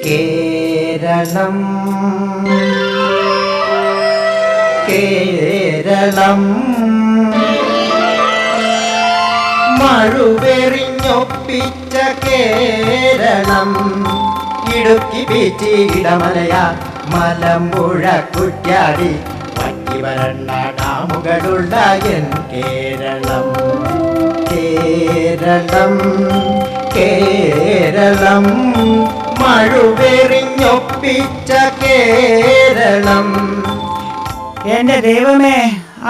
Keralam Keralam മഴുവെറിഞ്ഞൊപ്പിച്ച Keralam Idukki beach Idamalayar Malampuzha Kuttiadi വറ്റി വരണ്ട ഡാമുകളുള്ള N Keralam Keralam Keralam മഴുവെറിഞ്ഞൊപ്പിച്ച Keralam. എന്റെ ദൈവമേ,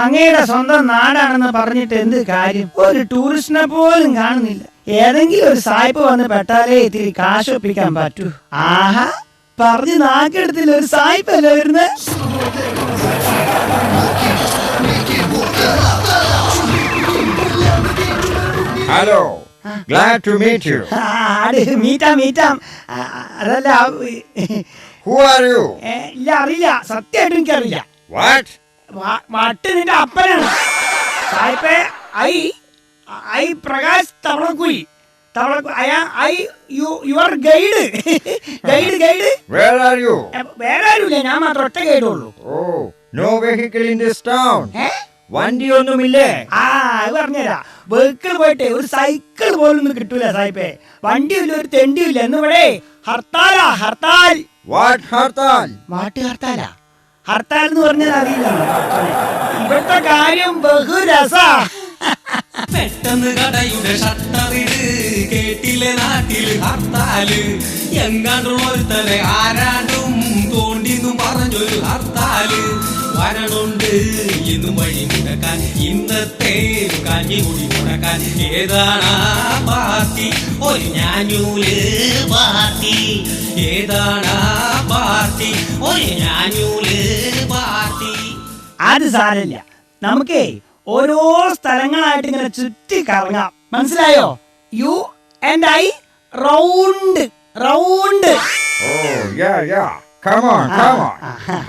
അങ്ങയുടെ സ്വന്തം നാടാണെന്ന് പറഞ്ഞിട്ട് എന്ത് കാര്യം? ഒരു ടൂറിസ്റ്റിനെ പോലും കാണുന്നില്ല. ഏതെങ്കിലും ഒരു സായിപ്പ് വന്ന് പെട്ടാലേ ഇത്തിരി കാശൊപ്പിക്കാൻ പറ്റൂ. ആഹാ, പറഞ്ഞ് നാക്കെടുത്തില്ല, ഒരു സായിപ്പല്ലേ വരുന്നത്? Hello, glad to meet you. മീറ്റാം. അതല്ല, Who are you? ഇല്ല, അറിയില്ല, സത്യമായിട്ടും എനിക്കറിയില്ല. What? വട്ട് നിന്റെ അപ്പനാണ് സായിപ്പേ. I Prakash Thavalakkuzhi. Your guide. Where are you? വേറെ ആരുമില്ല, ഞാൻ മാത്രം ഒറ്റ ഗൈഡുള്ളൂ. Oh, no vehicle in this town. വണ്ടിയൊന്നുമില്ലേ? അത് പറഞ്ഞുതരാ. വെഹിക്കിൾ പോയിട്ട് ഒരു സൈക്കിൾ പോലും കിട്ടൂല സായിപ്പേ. വണ്ടിയില്ല, ഒരു തെണ്ടിയില്ല. എന്നിവിടെ ഹർത്താലാ, ഹർത്താൽ. What ഹർത്താൽ? ഹർത്താലാ? ഹർത്താൽ എന്ന് പറഞ്ഞാൽ അറിയില്ല. ഇവിടുത്തെ കാര്യം ബഹുരസാ. പെട്ടെന്ന് കടയുടെ ഷട്ടറിട് കേട്ടില്ലേ നാട്ടില് ഹർത്താല്. എങ്ങാണ്ടുള്ളൊരുത്തരെ ആരാണ്ടും തോണ്ടിന്നും പറഞ്ഞൊരു ഹർത്താല്. വരണുണ്ട് ഇന്നും വഴി മുടക്കാൻ, ഇന്നത്തെ കഞ്ഞികുടി മുടക്കാൻ. ഏതാണ് പാർട്ടി? ഒരു ഞാഞ്ഞൂല് പാർട്ടി. ഏതാണ് പാർട്ടി? ഒരു ഞാഞ്ഞൂല് പാർട്ടി. അത് സാരമില്ല, നമുക്കേ ഓരോ സ്ഥലങ്ങളായിട്ട് ഇങ്ങനെ ചുറ്റി കറങ്ങാം. മനസ്സിലായോ? You and I round. Oh, yeah. Come on.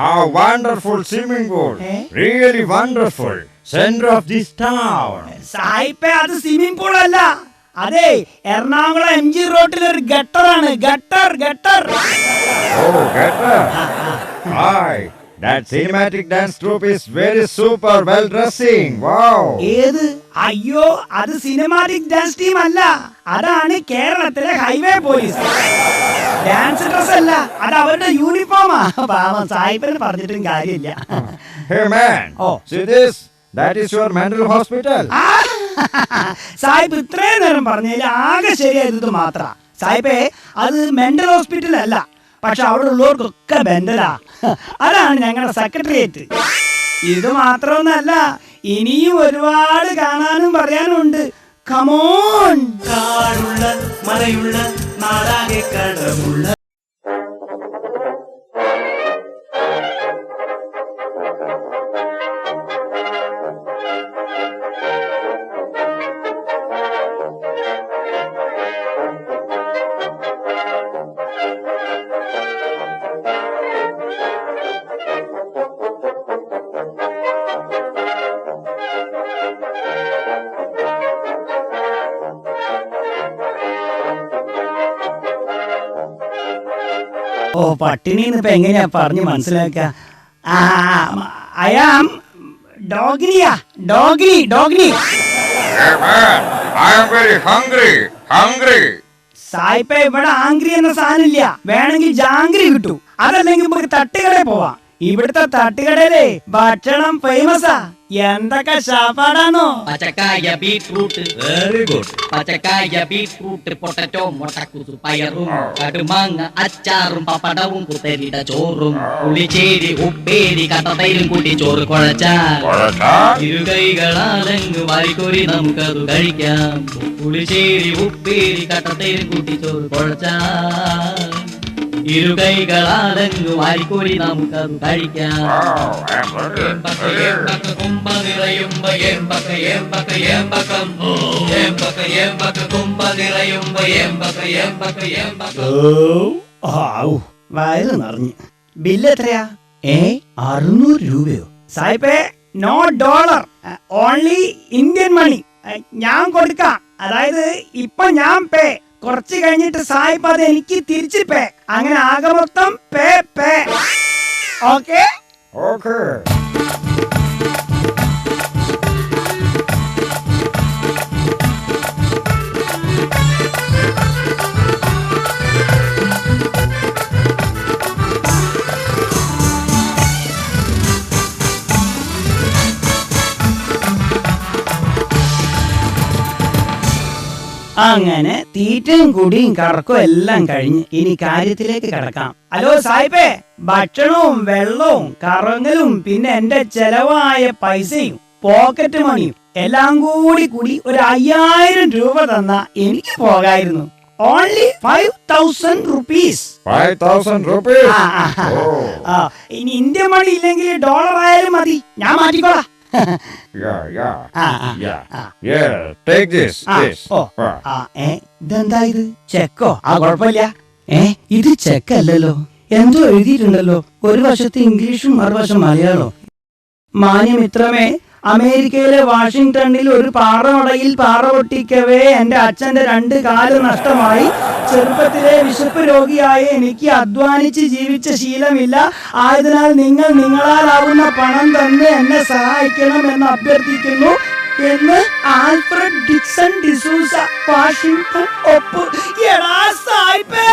How wonderful swimming pool. Really wonderful. Center of this town. സായിപ്പേ, അത് സ്വിമ്മിംഗ് പൂൾ അല്ല, അതെ എറണാകുളം MG റോഡിലൊരു ഗട്ടറാണ്. Gutter. Oh, gutter. Hi. That cinematic dance troupe is very super well dressing. Wow. ഏത്? അയ്യോ, അത് cinematic dance team അല്ല, അതാണ് കേരളത്തിലെ ഹൈവേ പോലീസ്. ഡാൻസ് ഡ്രസ് അല്ല, അത് അവരുടെ യൂണിഫോമാ. പാവം സായിപ്പിന് പറഞ്ഞിട്ടും കാര്യമില്ല. Hey man. Oh. See this? That is your mental hospital. സായിപ്പ് ഇത്രയും നേരം പറഞ്ഞതിൽ ആകെ ശരിയായത് മാത്ര. സായിപ്പേ, അത് മെന്റൽ ഹോസ്പിറ്റൽ അല്ല, പക്ഷെ അവിടെ ഉള്ളവർക്കൊക്കെ ബെന്റലാ. അതാണ് ഞങ്ങളുടെ സെക്രട്ടേറിയറ്റ്. ഇത് മാത്രമൊന്നല്ല, ഇനിയും ഒരുപാട് കാണാനും പറയാനും ഉണ്ട്. കമോൺ. കാടുള്ള മലയുള്ള നാടാകെ കടമുള്ള. ഓ, പട്ടിണിന്ന് ഇപ്പൊ എങ്ങനെയാ പറഞ്ഞു മനസ്സിലാക്ക? അയാം ഡോഗ്നി. Hey man, I am very hungry. സായിപ്പ, ഇവിടെ ആംഗ്രി എന്ന സാധനം ഇല്ല. വേണമെങ്കിൽ ജാംഗ്രി കിട്ടൂ. അതല്ലെങ്കിൽ നമുക്ക് തട്ടുകടയിൽ പോവാം. ഇവിടുത്തെ തട്ടുകടയിലെ ഭക്ഷണം ഫേമസാ. എന്തൊക്കെ ഷാപ്പാടാണോ! പച്ചക്കായ, ബീറ്റ്റൂട്ട്, വെരി ഗുഡ്. പച്ചക്കായ, ബീറ്റ്റൂട്ട്, പൊട്ടറ്റോ, മുട്ടക്കുസു, പയറും, കടുമാങ്ങ, അച്ചാറും, പപ്പടവും, കുത്തരിട ചോറും, പുളിച്ചേരി, ഉപ്പേരി, കട്ടതൈരും കൂട്ടി ചോറ് കുഴച്ചാൽ ഇരുകൈകളാലങ്ങ് വാരിക്കോരി നമുക്കത് കഴിക്കാം. പുളിച്ചേരി, ഉപ്പേരി, കട്ടതൈരും കൂട്ടി ചോറ് കുഴച്ചാൽ ഇരുകൈകളാലങ്ങ് വാരിക്കോരി നമുക്കത് കഴിക്കാം. കുമ്പ നിറയുമ്പോ കുമ്പ നിറയുമ്പോ വയറ് നിറഞ്ഞ്. ബില്ല് എത്രയാ? 600 രൂപയോ? സായിപ്പേ, no dollar, only Indian money. ഞാൻ കൊടുക്കാം. അതായത് ഇപ്പൊ ഞാൻ പേ. കുറച്ച് കഴിഞ്ഞിട്ട് സായിപ്പ് അത് എനിക്ക് തിരിച്ച് പേ. അങ്ങനെ ആകെ മൊത്തം പേ പേ. Okay okay. അങ്ങനെ തീറ്റയും കുടിയും കറക്കും എല്ലാം കഴിഞ്ഞ് ഇനി കാര്യത്തിലേക്ക് കിടക്കാം. ഹലോ സായിപ്പേ, ഭക്ഷണവും വെള്ളവും കറങ്ങലും പിന്നെ എന്റെ ചെലവായ പൈസയും പോക്കറ്റ് മണിയും എല്ലാം കൂടി ഒരു 5000 രൂപ തന്നാ എനിക്ക് പോകായിരുന്നു. ഓൺലി 5000 റുപ്പീസ്. 5000 rupees? ഇനി ഇന്ത്യൻ മണി ഇല്ലെങ്കിൽ ഡോളർ ആയാലും മതി, ഞാൻ മാറ്റിക്കോളാം. Yeah, take this. ഇതെന്താ ഇത്? ചെക്കോ? കുഴപ്പമില്ല. ഇത് ചെക്കല്ലല്ലോ, എന്തോ എഴുതിയിട്ടുണ്ടല്ലോ. ഒരു വശത്ത് ഇംഗ്ലീഷും മറുവശം മലയാളവും. മാന്യമിത്രമേ, അമേരിക്കയിലെ വാഷിംഗ്ടണിൽ ഒരു പാറമടയിൽ പാറ പൊട്ടിക്കവേ എന്റെ അച്ഛന്റെ 2 കാല് നഷ്ടമായി. ചെറുപ്പത്തിലെ വിശപ്പ് രോഗിയായ എനിക്ക് അധ്വാനിച്ച് ജീവിച്ച ശീലമില്ല. ആയതിനാൽ നിങ്ങൾ നിങ്ങളാലാവുന്ന പണം തന്ന് എന്നെ സഹായിക്കണം എന്ന് അഭ്യർത്ഥിക്കുന്നു എന്ന് ആൽഫ്രഡ് ഡിക്സൺ ഡിസൂസ, വാഷിംഗ്ടൺ. ഒപ്പ്. എടാ സായിപ്പേ.